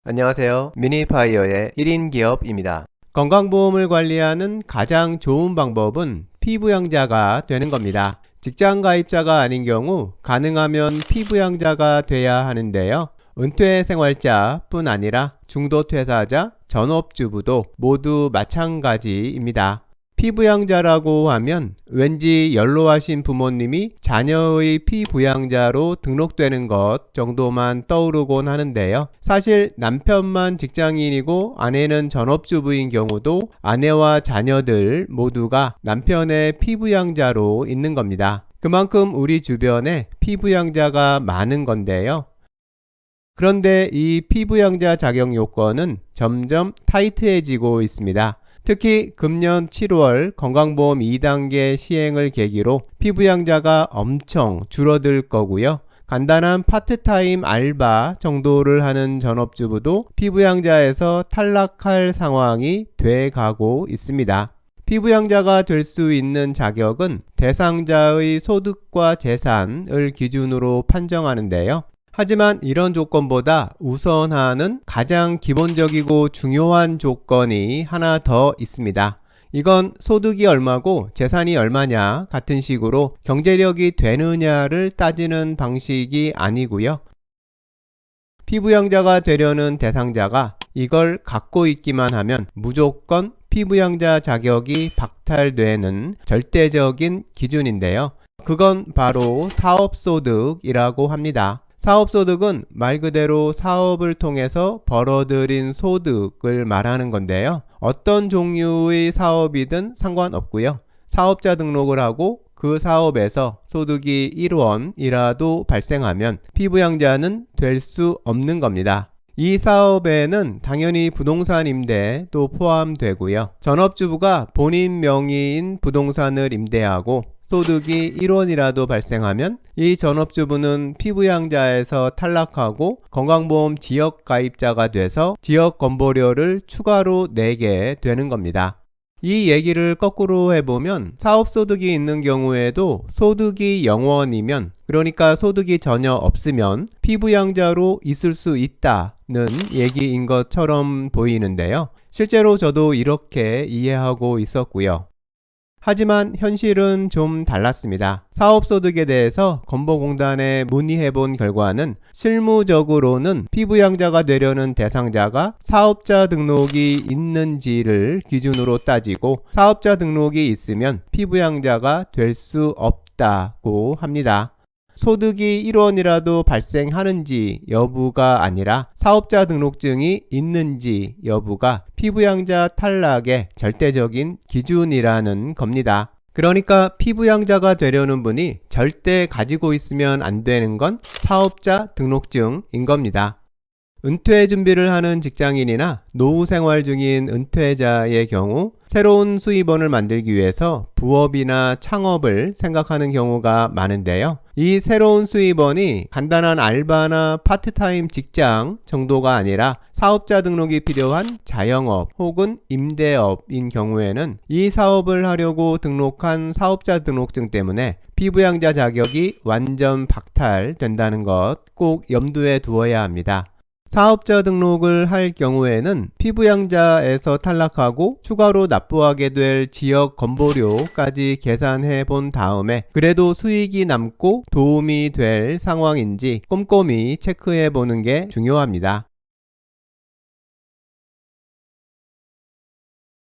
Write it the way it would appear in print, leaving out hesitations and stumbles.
안녕하세요. 미니파이어의 1인 기업입니다. 건강보험을 관리하는 가장 좋은 방법은 피부양자가 되는 겁니다. 직장 가입자가 아닌 경우 가능하면 피부양자가 돼야 하는데요. 은퇴 생활자뿐 아니라 중도 퇴사자, 전업주부도 모두 마찬가지입니다. 피부양자라고 하면 왠지 연로하신 부모님이 자녀의 피부양자로 등록되는 것 정도만 떠오르곤 하는데요. 사실 남편만 직장인이고 아내는 전업주부인 경우도 아내와 자녀들 모두가 남편의 피부양자로 있는 겁니다. 그만큼 우리 주변에 피부양자가 많은 건데요. 그런데 이 피부양자 자격 요건은 점점 타이트해지고 있습니다. 특히 금년 7월 건강보험 2단계 시행을 계기로 피부양자가 엄청 줄어들 거고요. 간단한 파트타임 알바 정도를 하는 전업주부도 피부양자에서 탈락할 상황이 돼 가고 있습니다. 피부양자가 될 수 있는 자격은 대상자의 소득과 재산을 기준으로 판정하는데요. 하지만 이런 조건보다 우선하는 가장 기본적이고 중요한 조건이 하나 더 있습니다. 이건 소득이 얼마고 재산이 얼마냐 같은 식으로 경제력이 되느냐를 따지는 방식이 아니고요. 피부양자가 되려는 대상자가 이걸 갖고 있기만 하면 무조건 피부양자 자격이 박탈되는 절대적인 기준인데요. 그건 바로 사업소득이라고 합니다. 사업소득은 말 그대로 사업을 통해서 벌어들인 소득을 말하는 건데요. 어떤 종류의 사업이든 상관없고요. 사업자 등록을 하고 그 사업에서 소득이 1원이라도 발생하면 피부양자는 될 수 없는 겁니다. 이 사업에는 당연히 부동산 임대도 포함되고요. 전업주부가 본인 명의인 부동산을 임대하고 소득이 1원이라도 발생하면 이 전업주부는 피부양자에서 탈락하고 건강보험 지역가입자가 돼서 지역건보료를 추가로 내게 되는 겁니다. 이 얘기를 거꾸로 해보면 사업소득이 있는 경우에도 소득이 0원이면, 그러니까 소득이 전혀 없으면 피부양자로 있을 수 있다는 얘기인 것처럼 보이는데요. 실제로 저도 이렇게 이해하고 있었고요. 하지만 현실은 좀 달랐습니다. 사업소득에 대해서 건보공단에 문의해본 결과는 실무적으로는 피부양자가 되려는 대상자가 사업자 등록이 있는지를 기준으로 따지고 사업자 등록이 있으면 피부양자가 될 수 없다고 합니다. 소득이 1원이라도 발생하는지 여부가 아니라 사업자 등록증이 있는지 여부가 피부양자 탈락의 절대적인 기준이라는 겁니다. 그러니까 피부양자가 되려는 분이 절대 가지고 있으면 안 되는 건 사업자 등록증인 겁니다. 은퇴 준비를 하는 직장인이나 노후 생활 중인 은퇴자의 경우 새로운 수입원을 만들기 위해서 부업이나 창업을 생각하는 경우가 많은데요. 이 새로운 수입원이 간단한 알바나 파트타임 직장 정도가 아니라 사업자 등록이 필요한 자영업 혹은 임대업인 경우에는 이 사업을 하려고 등록한 사업자 등록증 때문에 피부양자 자격이 완전 박탈된다는 것 꼭 염두에 두어야 합니다. 사업자 등록을 할 경우에는 피부양자에서 탈락하고 추가로 납부하게 될 지역 건보료까지 계산해 본 다음에 그래도 수익이 남고 도움이 될 상황인지 꼼꼼히 체크해 보는 게 중요합니다.